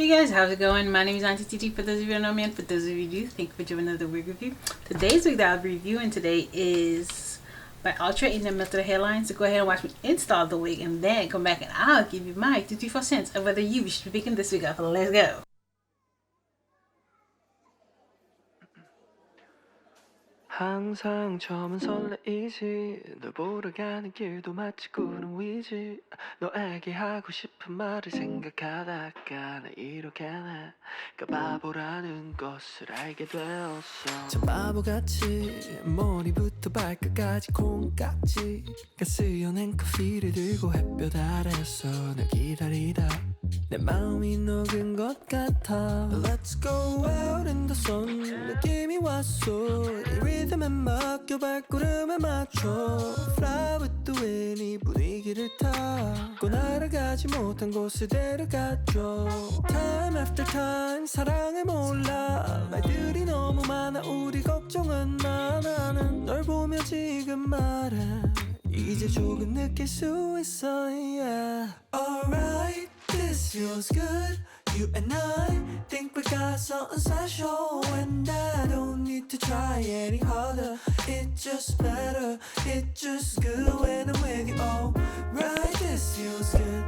Hey guys, how's it going? My name is Auntie TT. For those of you who don't know me, and for those of you who do, thank you for joining another wig review. Today's wig that I'll be reviewing today is by Outre in the Outre Hairline. So go ahead and watch me install the wig and then come back and I'll give you my 54 cents of whether you should be picking this wig up. Let's go. 항상 처음은 설레이지 널 보러 가는 길도 마치 꾸는 위지 너에게 하고 싶은 말을 생각하다가 나 이렇게 내가 바보라는 것을 알게 되었어 참 바보같이 머리부터 발끝까지 콩깍지가 쓰여낸 커피를 들고 햇볕 아래서 널 기다리다 내 마음이 녹은 것 같아 Let's go out in the sun 느낌이 왔어 이 리듬에 맡겨 발걸음에 맞춰 Fly with the wind 이 분위기를 타고 날아가지 못한 곳을 데려가줘 Time after time 사랑을 몰라 말들이 너무 많아 우리 걱정은 나는 널 보며 지금 말해 이제 조금 느낄 수 있어 yeah. Alright This feels good, you and I think we got something special and I don't need to try any harder It's just better, it's just good when I'm with you Oh, right, this feels good,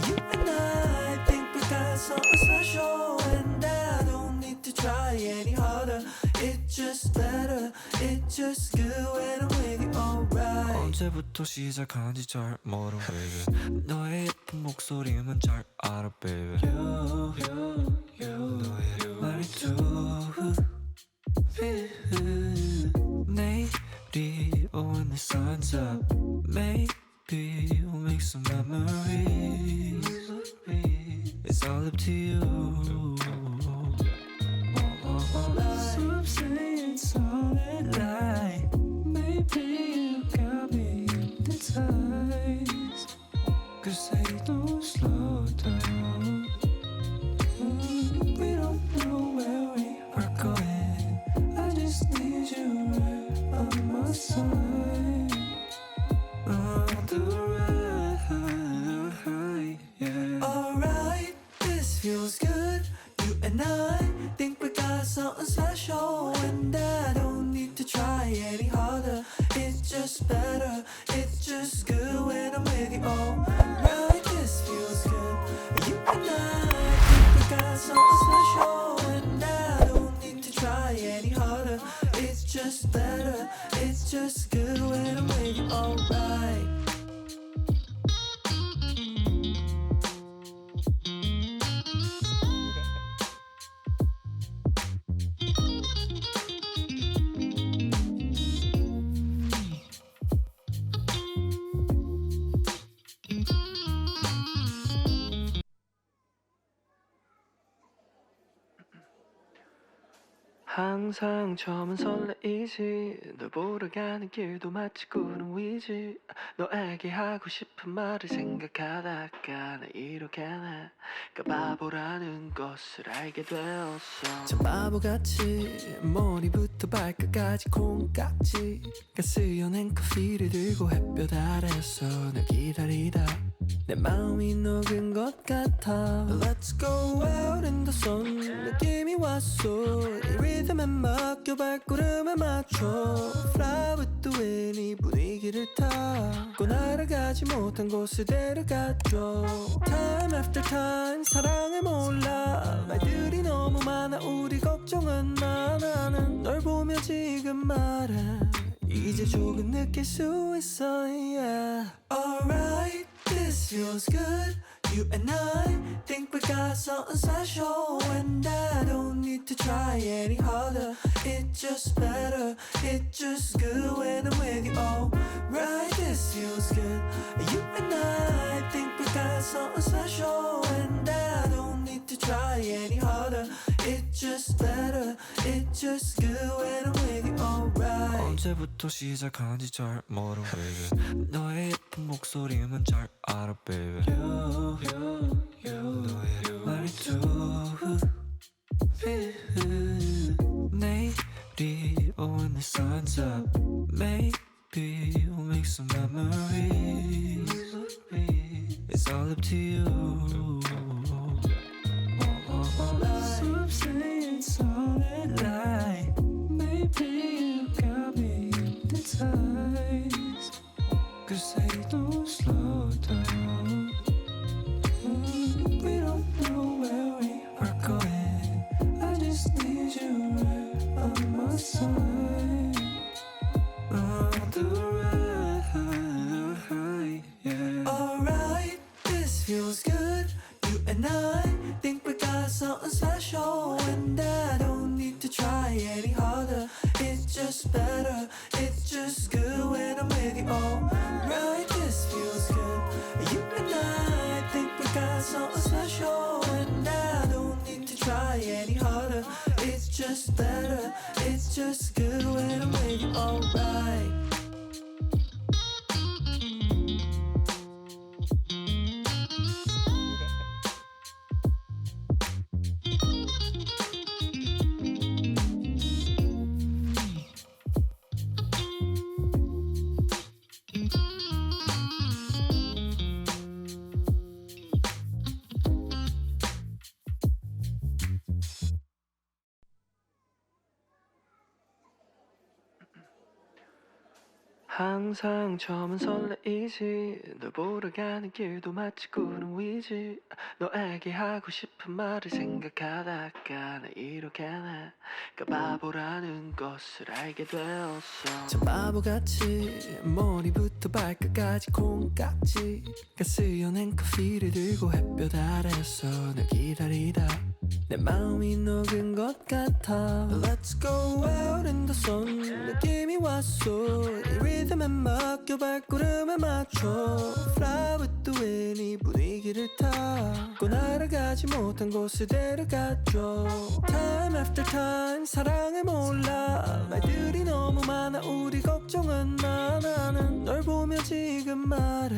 you and I think we got something special and I don't need to try any harder It's just better, it's just good when I'm with you Alright 언제부터 시작한지 잘 모르 baby 너의 예쁜 목소리만 잘 알아 baby 너의 말투 내일이 when the sun's up Maybe we'll make some memories It's all up to you Some say it's all a lie Maybe you got me hypnotized Cause they don't slow down We don't know where we are going I just need you right on my side On the ride, yeah Alright, this feels good You and I think we got something special And I don't need to try any harder It's just better, it's just good when I'm with you Alright, this feels good You and I think we got something special And I don't need to try any harder It's just better, it's just good when I'm with you Alright 항상 처음은 설레이지 널 보러 가는 길도 마치 꾸는 위지 너에게 하고 싶은 말을 생각하다가 나 이렇게 내가 바보라는 것을 알게 되었어 참 바보같이 머리부터 발끝까지 콩깍지가 쓰여낸 커피를 들고 햇볕 아래서 널 기다리다 내 마음이 녹은 것 같아 Let's go out in the sun 느낌이 왔어 이 리듬에 맡겨 발걸음에 맞춰 Fly with the wind 이 분위기를 타고 날아가지 못한 곳을 데려가줘 Time after time 사랑을 몰라 말들이 너무 많아 우리 걱정은 나는 널 보며 지금 말해 이제 조금 느낄 수 있어 yeah. Alright This feels good, you and I think we got something special And I don't need to try any harder It's just better, it's just good when I'm with you Alright, this feels good, you and I think we got something special And I don't need to try any harder It's just better, it's just good when I'm with you Alright 언제부터 시작한지 잘 모르 baby 너의 예쁜 목소리만 잘 알아 baby 너의 말투 내일이 when the sun's up Maybe we'll make some memories It's all up to you saying it's all a lie. Maybe you got me hypnotized, 'cause they don't slow down. We don't know where we are going. I just need you right on my side. On the ride, yeah. Alright, this feels good. You and I think we got something special, and I don't need to try any harder. It's just better, it's just good when I'm with you. Alright, this feels good. You and I think we got something special, and I don't need to try any harder. It's just better, it's just good when I'm with you. Alright. 항상 처음은 설레이지 널 보러 가는 길도 마치 구름 위지 너에게 하고 싶은 말을 생각하다가 나 이렇게 내가 바보라는 것을 알게 되었어. 참 바보같이 머리부터 발끝까지 콩깍지가 쓰여낸 커피를 들고 햇볕 아래서 널 기다리다 내 마음이 녹은 것 같아. Let's go out in the sun 느낌이 왔어. 이 리듬에 맡겨 발걸음에 맞춰 Fly with the wind 이 분위기를 타고 날아가지 못한 곳에 데려가줘. Time after time 사랑을 몰라 말들이 너무 많아 우리 걱정은 마. 나는 널 보며 지금 말해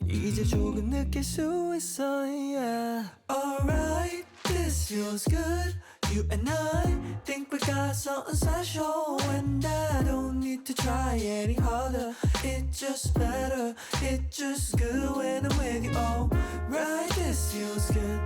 이제 조금 느낄 수 있어 yeah. Alright, this feels good. You and I think we got something special, and I don't need to try any harder. It's just better, it's just good when I'm with you. Alright, this feels good.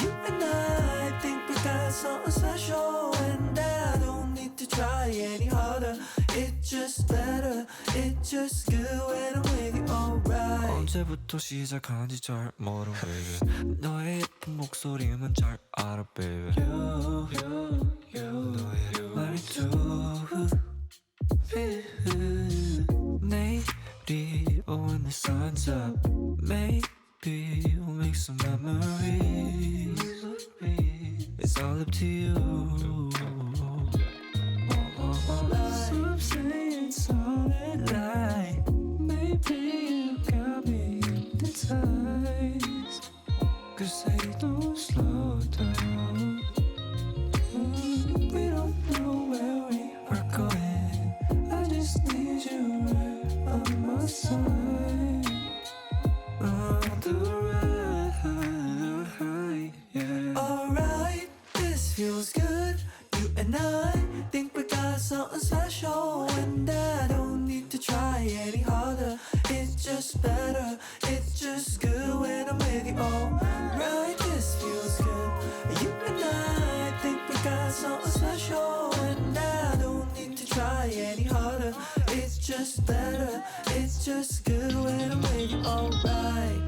You and I think we got something special, and I don't need to try any harder. It's just better, it's just good when I'm with you. Alright. 언제부터 시작한지 잘 모르 baby. 너의 예쁜 목소리만 잘 알아 baby. 너의 말이 내일이 when the sun's up maybe we'll make some memories. It's all up to you. Some say it's all a lie. Maybe you got me hypnotized, 'cause they don't slow down. We don't know where we are going. I just need you right on my side. On the ride, yeah. Alright, this feels good. You and I think we got something special, and I don't need to try any harder. It's just better, it's just good when I'm with you. Alright, this feels good. You and I think we got something special, and I don't need to try any harder. It's just better, it's just good when I'm with you. Alright.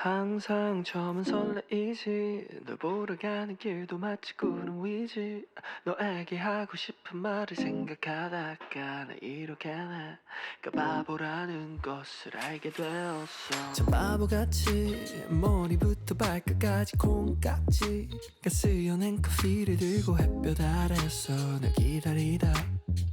항상 처음은 설레이지 널 보러 가는 길도 마치 구름 위지 너에게 하고 싶은 말을 생각하다가 나 이렇게 내가 바보라는 것을 알게 되었어. 참 바보같이 머리부터 발끝까지 콩깍지가 쓰여낸 커피를 들고 햇볕 아래서 널 기다리다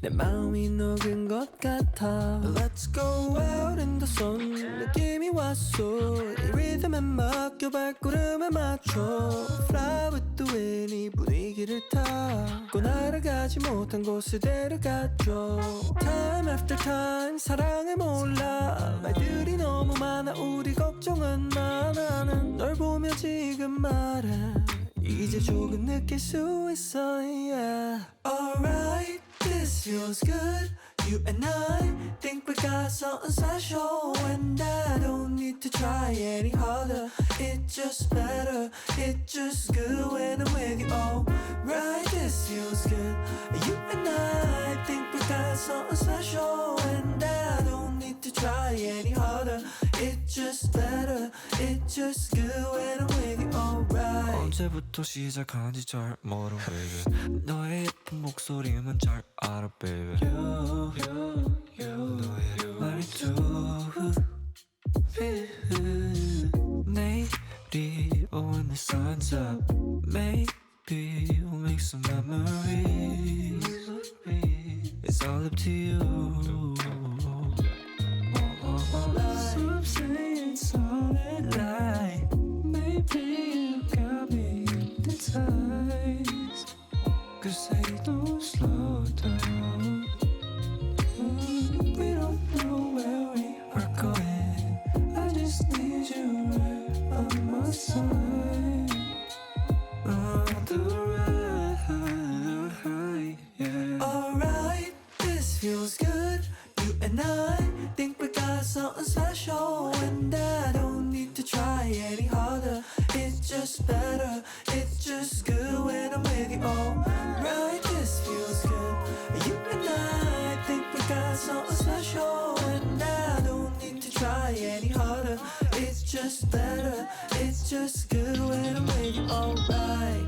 내 마음이 녹은 것 같아. Let's go out in the sun 느낌이 왔어. 이 리듬에 맡겨 발걸음에 맞춰 Fly with the wind 이 분위기를 가지 못한 곳을 데려가줘. Time after time 사랑을 몰라. 말들이 너무 많아 우리 걱정은 많아. 널 보며 지금 말해. 이제 조금 느낄 수 있어 yeah. Alright, this feels good. You and I think we got something special. And I don't need to try any harder. It's just better, it's just good when I'm with you. Alright, this feels good. You and I think we got something special. And I don't need to try any harder. It's just better, it's just good when I'm with you. Alright. 언제부터 시작한지 잘 모르 baby. 너의 예쁜 목소리만 잘 알아 baby. 너의 말이 내일이 when the sun's up. Maybe we'll make some memories. It's all up to you. Some say it's all a lie. Maybe you got me hypnotized. 'Cause they don't slow down. We don't know where we are going. I just need you right on my side. On the ride, yeah. Alright, this feels good. You and I think we got something special. And I don't need to try any harder. It's just better, it's just good when I'm with you. Alright, this feels good. You and I think we got something special. And I don't need to try any harder. It's just better, it's just good when I'm with you. Alright.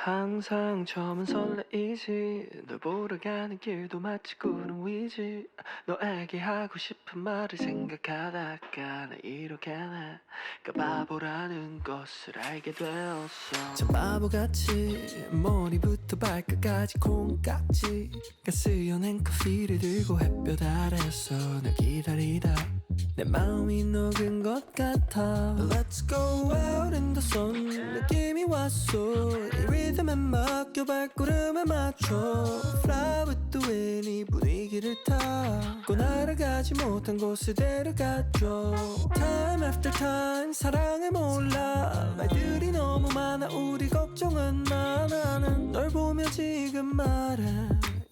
항상 처음은 설레이지. 널 보러 가는 길도 마치 구름 위지. 너에게 하고 싶은 말을 생각하다가 나 이렇게 내가 바보라는 것을 알게 되었어. 참 바보같이 머리부터 발끝까지 콩깍지가 쓰여낸 커피를 들고 햇볕 아래서 널 기다리다 내 마음이 녹은 것 같아. Let's go out in the sun. 느낌이 왔어. 이 리듬에 맡겨 발걸음에 맞춰. Fly with the wind. 이 분위기를 타고 날아가지 못한 곳을 데려가줘. Time after time 사랑을 몰라. 말들이 너무 많아 우리 걱정은 많아. 널 보며 지금 말해.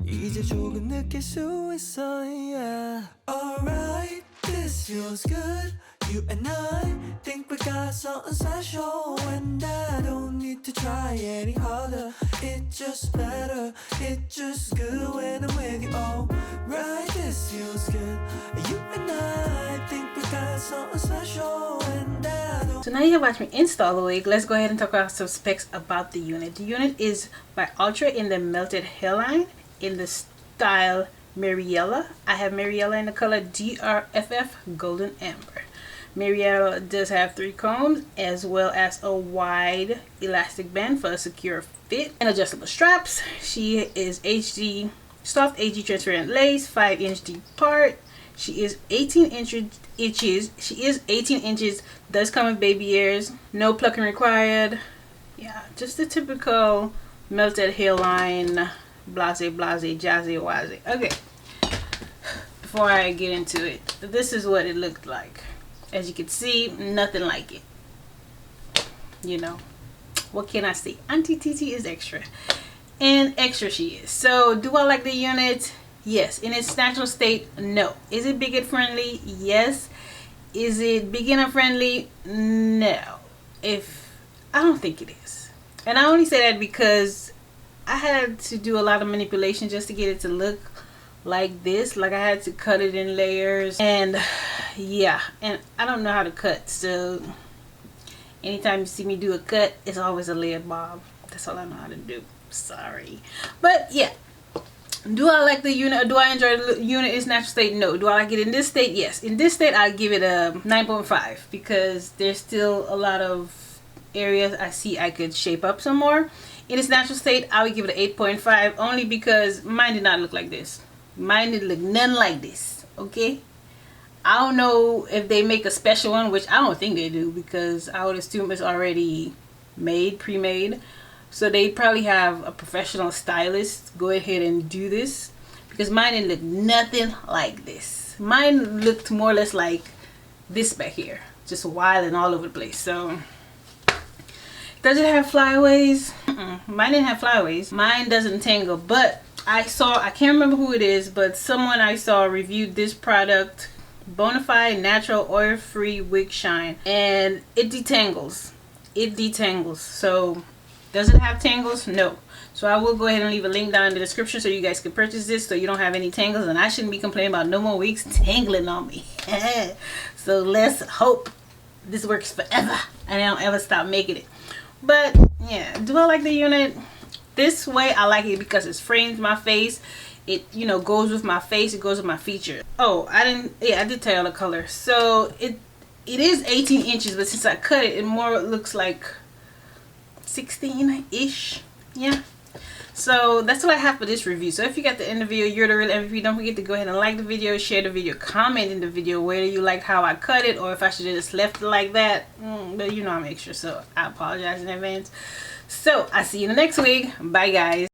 이제 조금 느낄 수 있어 yeah. Alright, this feels good. You and I think we got something special. And I don't need to try any harder. It's just better, it's just good when I'm with you. Alright, this feels good. You and I think we got something special. And I don't. So now you have watched me install the wig. Let's go ahead and talk about some specs about the unit. The unit is by Outre in the melted hairline in the style Mariella. I have Mariella in the color DRFF Golden Amber. Mariella does have 3 combs as well as a wide elastic band for a secure fit and adjustable straps. She is HD soft HG transparent lace, 5-inch deep part. She is 18 inches. She is 18 inches. Does come with baby ears. No plucking required. Yeah, just the typical melted hairline, blase, jazzy, wazzy. Okay. Before I get into it, this is what it looked like. As you can see, nothing like it. You know, what can I say? Auntie Titi is extra. And extra she is. So, do I like the unit? Yes. In its natural state, no. Is it beginner friendly? Yes. Is it beginner friendly? No. I don't think it is. And I only say that because I had to do a lot of manipulation just to get it to look like this. Like I had to cut it in layers. And yeah. And I don't know how to cut. So anytime you see me do a cut, it's always a layered bob. That's all I know how to do. Sorry. But yeah. Do I like the unit, or do I enjoy the unit in its natural state? No. Do I like it in this state? Yes. In this state, I give it a 9.5 because there's still a lot of areas I see I could shape up some more. In its natural state, I would give it an 8.5 only because mine did not look like this. Mine didn't look none like this. Okay. I don't know if they make a special one, which I don't think they do, because I would assume it's already made, pre-made. So they probably have a professional stylist go ahead and do this, because mine didn't look nothing like this. Mine looked more or less like this back here, just wild and all over the place. So does it have flyaways? Mine didn't have flyaways. Mine doesn't tangle, but I can't remember who it is, but someone I saw reviewed this product, Bonafide Natural Oil Free Wig Shine, and it detangles. It detangles. So does it have tangles? No. So I will go ahead and leave a link down in the description so you guys can purchase this so you don't have any tangles, and I shouldn't be complaining about no more wigs tangling on me. So let's hope this works forever and I don't ever stop making it. But yeah, do I like the unit? This way I like it because it frames my face. It, you know, goes with my face. It goes with my features. Oh, I did tell you the color. So it is 18 inches, but since I cut it, it more looks like 16-ish. Yeah. So that's what I have for this review. So if you got the end of the video, you're the real MVP. Don't forget to go ahead and like the video, share the video, comment in the video whether you liked how I cut it or if I should have just left it like that. But you know I'm extra, so I apologize in advance. So I see you in the next week. Bye guys.